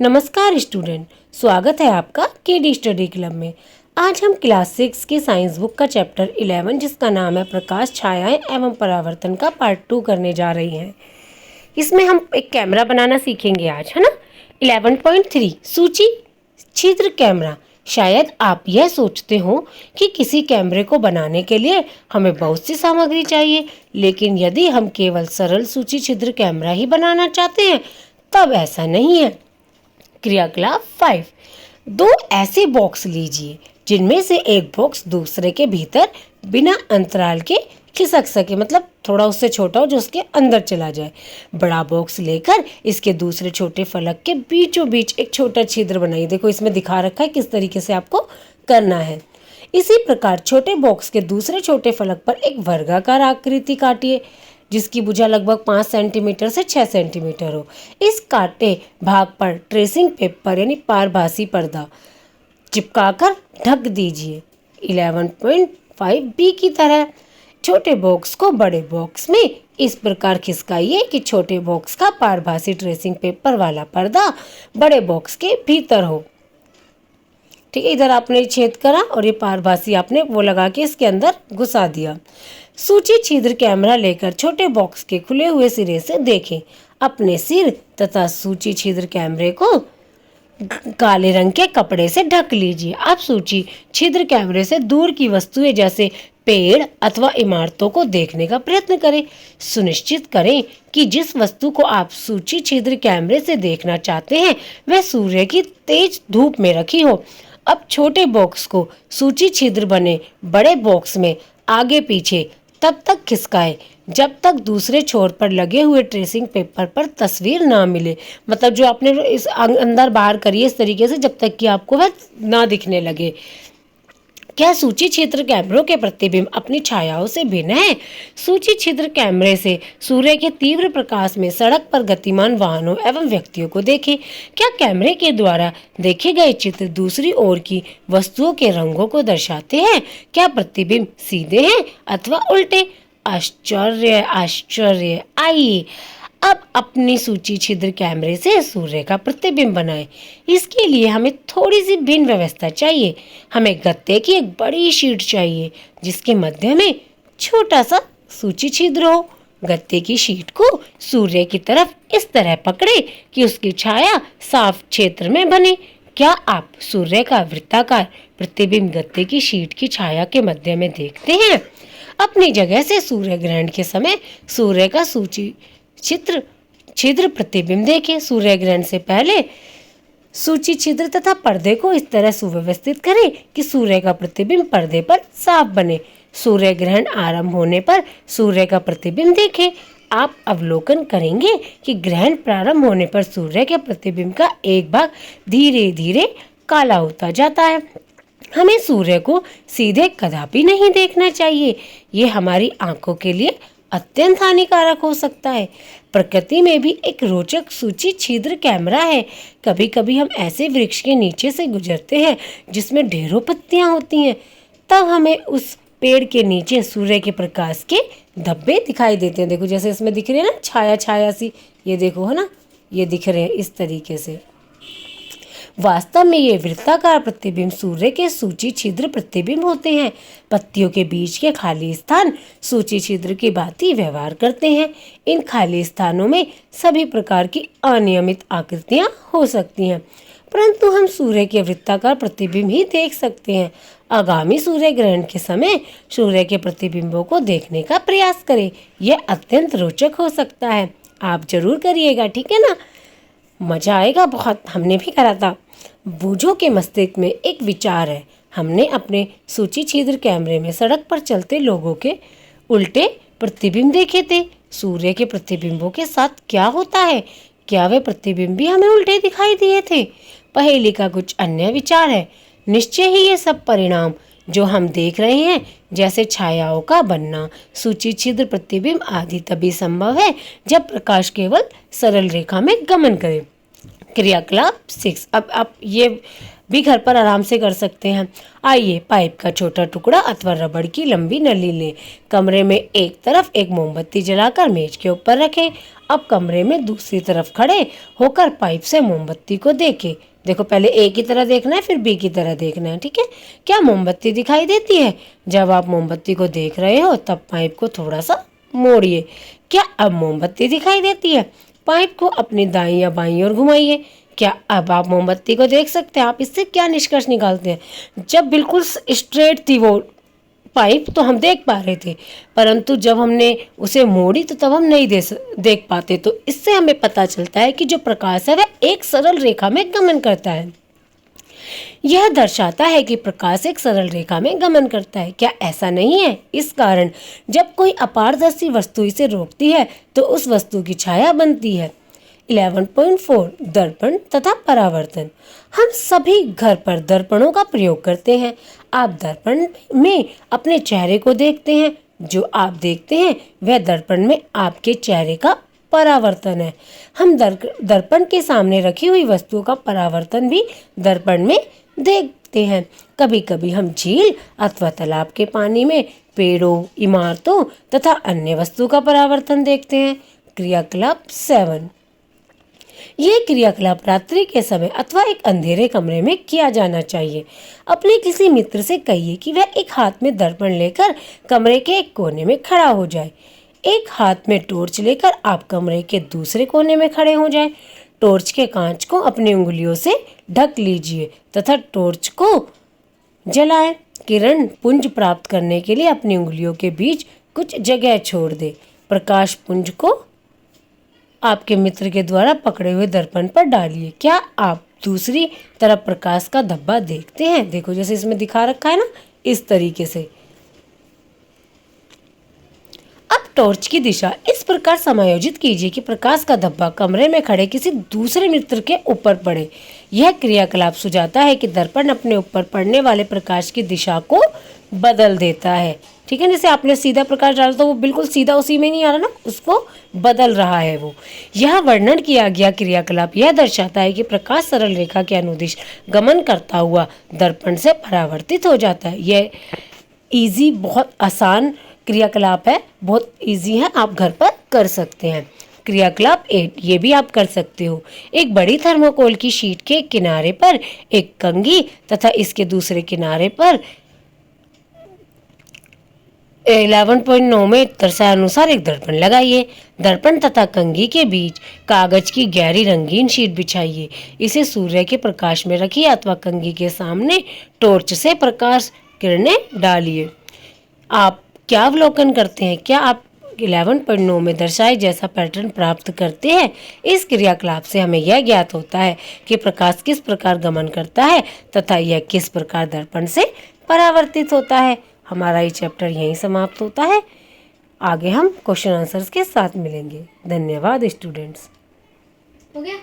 नमस्कार स्टूडेंट, स्वागत है आपका केडी स्टडी क्लब में। आज हम क्लास 6 की साइंस बुक का चैप्टर 11 जिसका नाम है प्रकाश, छायाएं एवं परावर्तन का पार्ट 2 करने जा रही हैं। इसमें हम एक कैमरा बनाना सीखेंगे आज, है ना। 11.3 सूची छिद्र कैमरा। शायद आप यह सोचते हो कि किसी कैमरे को बनाने के लिए हमें बहुत सी सामग्री चाहिए, लेकिन यदि हम केवल सरल सूची छिद्र कैमरा ही बनाना चाहते हैं तब ऐसा नहीं है। क्रियाकलाप 5। दो ऐसे बॉक्स लीजिए जिनमें से एक बॉक्स दूसरे के भीतर बिना अंतराल के खिसक सके, मतलब थोड़ा उससे छोटा हो जो उसके अंदर चला जाए। बड़ा बॉक्स लेकर इसके दूसरे छोटे फलक के बीचों बीच एक छोटा छिद्र बनाइए। देखो इसमें दिखा रखा है किस तरीके से आपको करना है। इसी प्रकार छोटे बॉक्स के दूसरे छोटे फलक पर एक वर्गाकार आकृति काटिए जिसकी भुजा लगभग 5 सेंटीमीटर से 6 सेंटीमीटर हो। इस काटे भाग पर ट्रेसिंग पेपर यानी पारभासी पर्दा चिपकाकर ढक दीजिए। 11.5 बी की तरह छोटे बॉक्स को बड़े बॉक्स में इस प्रकार खिसकाइए कि छोटे बॉक्स का पारभासी ट्रेसिंग पेपर वाला पर्दा बड़े बॉक्स के भीतर हो। ठीक है, इधर आपने छेद करा और ये पारभासी आपने वो लगा के इसके अंदर घुसा दिया। सूची छिद्र कैमरा लेकर छोटे बॉक्स के खुले हुए सिरे से देखें। अपने सिर तथा सूची छिद्र कैमरे को काले रंग के कपड़े से ढक लीजिए। आप सूची छिद्र कैमरे से दूर की वस्तुएं जैसे पेड़ अथवा इमारतों को देखने का प्रयत्न करें। सुनिश्चित करें कि जिस वस्तु को आप सूची छिद्र कैमरे से देखना चाहते हैं वह सूर्य की तेज धूप में रखी हो। अब छोटे बॉक्स को सूची छिद्र बने बड़े बॉक्स में आगे पीछे तब तक खिसकाएं जब तक दूसरे छोर पर लगे हुए ट्रेसिंग पेपर पर तस्वीर ना मिले। मतलब जो आपने इस अंदर बाहर करिए इस तरीके से जब तक कि आपको वह ना दिखने लगे। क्या सूची छिद्र कैमरों के प्रतिबिंब अपनी छायाओं से भिन्न है? सूची छिद्र कैमरे से सूर्य के तीव्र प्रकाश में सड़क पर गतिमान वाहनों एवं व्यक्तियों को देखें। क्या कैमरे के द्वारा देखे गए चित्र दूसरी ओर की वस्तुओं के रंगों को दर्शाते हैं? क्या प्रतिबिंब सीधे हैं अथवा उल्टे? आश्चर्य आश्चर्य। आइए अब अपनी सूची छिद्र कैमरे से सूर्य का प्रतिबिंब बनाएं। इसके लिए हमें थोड़ी सी भिन्न व्यवस्था चाहिए। हमें गत्ते की एक बड़ी शीट चाहिए जिसके मध्य में छोटा सा सूची छिद्र हो। गत्ते की शीट को सूर्य की तरफ इस तरह पकड़े कि उसकी छाया साफ क्षेत्र में बने। क्या आप सूर्य का वृत्ताकार प्रतिबिंब गत्ते की शीट की छाया के मध्य में देखते हैं? अपनी जगह से सूर्य ग्रहण के समय सूर्य का सूची छिद्र प्रतिबिंब देखें। सूर्य ग्रहण से पहले सूची छिद्र तथा पर्दे को इस तरह सुव्यवस्थित करें कि सूर्य का प्रतिबिंब पर्दे पर साफ बने। सूर्य ग्रहण आरंभ होने पर सूर्य का प्रतिबिंब देखें। आप अवलोकन करेंगे कि ग्रहण प्रारंभ होने पर सूर्य के प्रतिबिंब का एक भाग धीरे धीरे काला होता जाता है। हमें सूर्य को सीधे कदापि नहीं देखना चाहिए, ये हमारी आंखों के लिए अत्यंत हानिकारक हो सकता है। प्रकृति में भी एक रोचक सूची छिद्र कैमरा है। कभी कभी हम ऐसे वृक्ष के नीचे से गुजरते हैं जिसमें ढेरों पत्तियां होती हैं, तब हमें उस पेड़ के नीचे सूर्य के प्रकाश के धब्बे दिखाई देते हैं। देखो जैसे इसमें दिख रही है ना छाया छाया सी, ये देखो है ना, ये दिख रहे हैं इस तरीके से। वास्तव में ये वृत्ताकार प्रतिबिंब सूर्य के सूची छिद्र प्रतिबिंब होते हैं। पत्तियों के बीच के खाली स्थान सूची छिद्र की भांति व्यवहार करते हैं। इन खाली स्थानों में सभी प्रकार की अनियमित आकृतियां हो सकती हैं, परंतु हम सूर्य के वृत्ताकार प्रतिबिंब ही देख सकते हैं। आगामी सूर्य ग्रहण के समय सूर्य के प्रतिबिंबों को देखने का प्रयास करें। यह अत्यंत रोचक हो सकता है। आप जरूर करिएगा, ठीक है ना। मजा आएगा बहुत, हमने भी करा था। बूझो के मस्तिष्क में एक विचार है। हमने अपने सूची छिद्र कैमरे में सड़क पर चलते लोगों के उल्टे प्रतिबिंब देखे थे। सूर्य के प्रतिबिंबों के साथ क्या होता है? क्या वे प्रतिबिंब भी हमें उल्टे दिखाई दिए थे? पहेली का कुछ अन्य विचार है। निश्चय ही ये सब परिणाम जो हम देख रहे हैं जैसे छायाओं का बनना, सूची छिद्र प्रतिबिंब आदि तभी संभव है जब प्रकाश केवल सरल रेखा में गमन करे। क्रियाकलाप 6। अब आप ये भी घर पर आराम से कर सकते हैं। आइए पाइप का छोटा टुकड़ा अथवा रबड़ की लंबी नली लें। कमरे में एक तरफ एक मोमबत्ती जलाकर मेज के ऊपर रखें। अब कमरे में दूसरी तरफ खड़े होकर पाइप से मोमबत्ती को देखें। देखो, पहले ए की तरह देखना है, फिर बी की तरह देखना है, ठीक है। क्या मोमबत्ती दिखाई देती है? जब आप मोमबत्ती को देख रहे हो तब पाइप को थोड़ा सा मोड़िए। क्या अब मोमबत्ती दिखाई देती है? पाइप को अपनी दाईं या बाईं ओर घुमाइए। क्या अब आप मोमबत्ती को देख सकते हैं? आप इससे क्या निष्कर्ष निकालते हैं? जब बिल्कुल स्ट्रेट थी वो पाइप तो हम देख पा रहे थे, परंतु जब हमने उसे मोड़ी तो तब हम नहीं देख पाते। तो इससे हमें पता चलता है कि जो प्रकाश है वह एक सरल रेखा में गमन करता है। यह दर्शाता है कि प्रकाश एक सरल रेखा में गमन करता है। क्या ऐसा नहीं है? इस कारण जब कोई अपारदर्शी वस्तु इसे रोकती है तो उस वस्तु की छाया बनती है। 11.4 दर्पण तथा परावर्तन। हम सभी घर पर दर्पणों का प्रयोग करते हैं। आप दर्पण में अपने चेहरे को देखते हैं। जो आप देखते हैं वह दर्पण में आपके चेहरे का परावर्तन है। हम दर्पण के सामने रखी हुई वस्तुओं का परावर्तन भी दर्पण में देखते हैं। कभी कभी हम झील अथवा तालाब के पानी में पेड़ों, इमारतों तथा अन्य वस्तु का परावर्तन देखते हैं। क्रियाकलाप 7। ये क्रियाकलाप रात्रि के समय अथवा एक अंधेरे कमरे में किया जाना चाहिए। अपने किसी मित्र से कहिए कि वह एक हाथ में दर्पण लेकर कमरे के एक कोने में खड़ा हो जाए। एक हाथ में टॉर्च लेकर आप कमरे के दूसरे कोने में खड़े हो जाएं। टॉर्च के कांच को अपनी उंगलियों से ढक लीजिए तथा टॉर्च को जलाएं। किरण पुंज प्राप्त करने के लिए अपनी उंगलियों के बीच कुछ जगह छोड़ दें। प्रकाश पुंज को आपके मित्र के द्वारा पकड़े हुए दर्पण पर डालिए। क्या आप दूसरी तरफ प्रकाश का धब्बा देखते हैं? देखो, जैसे इसमें दिखा रखा है ना, इस तरीके से। अब टॉर्च की दिशा इस प्रकार समायोजित कीजिए कि प्रकाश का धब्बा कमरे में खड़े किसी दूसरे मित्र के ऊपर पड़े। यह क्रियाकलाप सुझाता है कि दर्पण अपने ऊपर पड़ने वाले प्रकाश की दिशा को बदल देता है। ठीक है, जैसे आपने सीधा प्रकाश डाला तो वो बिल्कुल सीधा उसी में नहीं आ रहा ना, उसको बदल रहा है वो। यह वर्णन किया गया क्रियाकलाप यह दर्शाता है कि प्रकाश सरल रेखा के अनुदिश गमन करता हुआ दर्पण से परावर्तित हो जाता है। यह इजी, बहुत आसान क्रियाकलाप है, बहुत इजी है, आप घर पर कर सकते हैं। क्रियाकलाप 8 ये भी आप कर सकते हो। एक बड़ी थर्मोकोल की शीट के किनारे पर एक कंघी तथा इसके दूसरे किनारे पर 11.9 में दर्शाए अनुसार एक दर्पण लगाइए। दर्पण तथा कंघी के बीच कागज की गहरी रंगीन शीट बिछाइए। इसे सूर्य के प्रकाश में रखिए अथवा कंघी के सामने टॉर्च से प्रकाश किरणें डालिए। आप क्या अवलोकन करते हैं? क्या आप 11.9 में दर्शाए जैसा पैटर्न प्राप्त करते हैं? इस क्रियाकलाप से हमें यह ज्ञात होता है कि प्रकाश किस प्रकार गमन करता है तथा यह किस प्रकार दर्पण से परावर्तित होता है। हमारा ये चैप्टर यहीं समाप्त होता है। आगे हम क्वेश्चन आंसर्स के साथ मिलेंगे। धन्यवाद स्टूडेंट्स। हो गया।